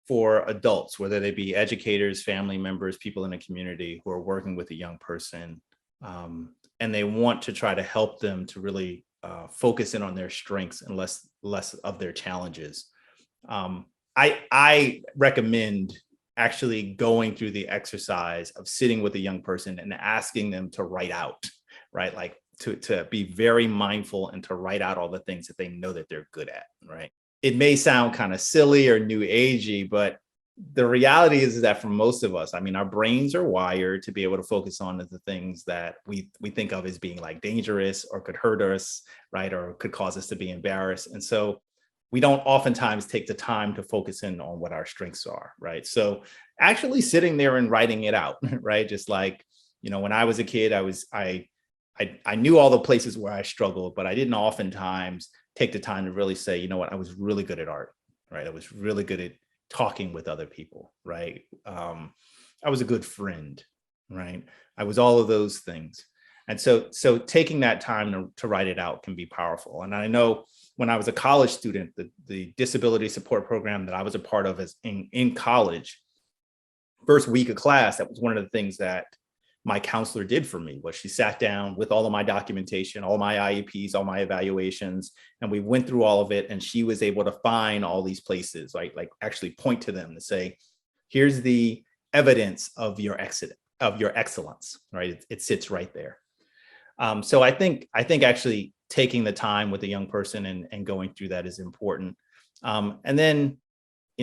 for adults, whether they be educators, family members, people in the community who are working with a young person, and they want to try to help them to really focus in on their strengths and less of their challenges. I recommend actually going through the exercise of sitting with a young person and asking them to write out, right? Like to be very mindful and to write out all the things that they know that they're good at, right? It may sound kind of silly or new agey, but the reality is that for most of us, I mean, our brains are wired to be able to focus on the things that we think of as being like dangerous or could hurt us, right? Or could cause us to be embarrassed. And so we don't oftentimes take the time to focus in on what our strengths are, right? So actually sitting there and writing it out, right? Just like, when I was a kid, I knew all the places where I struggled, but I didn't oftentimes take the time to really say, you know what, I was really good at art, right? I was really good at talking with other people, right? I was a good friend, right? I was all of those things. And so taking that time to write it out can be powerful. And I know when I was a college student, the disability support program that I was a part of in college, first week of class, that was one of the things that my counselor did for me. Was she sat down with all of my documentation, all my IEPs, all my evaluations, and we went through all of it. And she was able to find all these places, right? Like actually point to them to say, here's the evidence of your excellence, right? It sits right there. So I think actually taking the time with a young person and going through that is important. And then,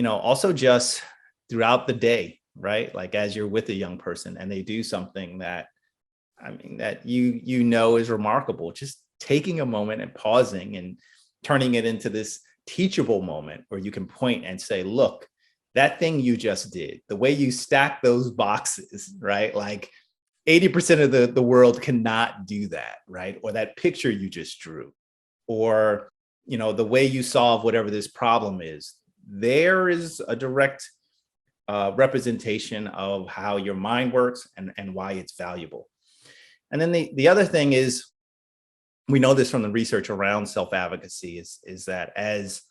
also just throughout the day, right? Like as you're with a young person and they do something that, that is remarkable, just taking a moment and pausing and turning it into this teachable moment where you can point and say, look, that thing you just did, the way you stack those boxes, right? Like 80% of the world cannot do that, right? Or that picture you just drew, or, the way you solve whatever this problem is, there is a direct representation of how your mind works and why it's valuable. And then the other thing is, we know this from the research around self-advocacy is that as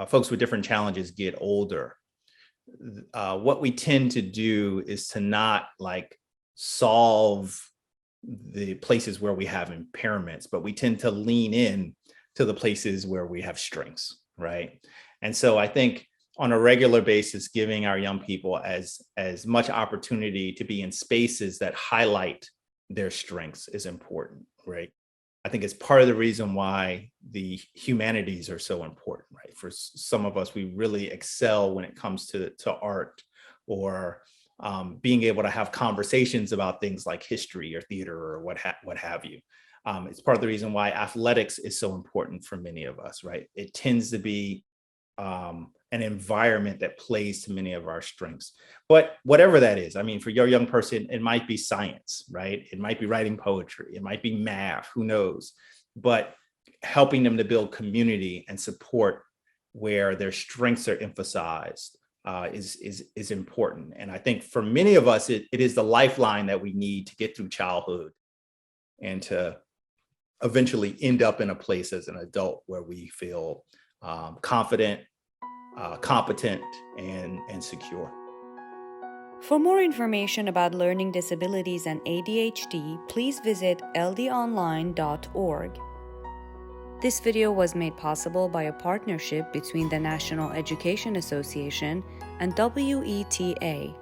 folks with different challenges get older, what we tend to do is to not like solve the places where we have impairments, but we tend to lean in to the places where we have strengths, right? And so I think on a regular basis, giving our young people as much opportunity to be in spaces that highlight their strengths is important, right? I think it's part of the reason why the humanities are so important, right? For some of us, we really excel when it comes to art or being able to have conversations about things like history or theater or what have you. It's part of the reason why athletics is so important for many of us, right? It tends to be an environment that plays to many of our strengths. But whatever that is, for your young person, it might be science, right? It might be writing poetry, it might be math, who knows? But helping them to build community and support where their strengths are emphasized is important. And I think for many of us, it is the lifeline that we need to get through childhood and to eventually end up in a place as an adult where we feel confident, competent, and secure. For more information about learning disabilities and ADHD, please visit ldonline.org. This video was made possible by a partnership between the National Education Association and WETA.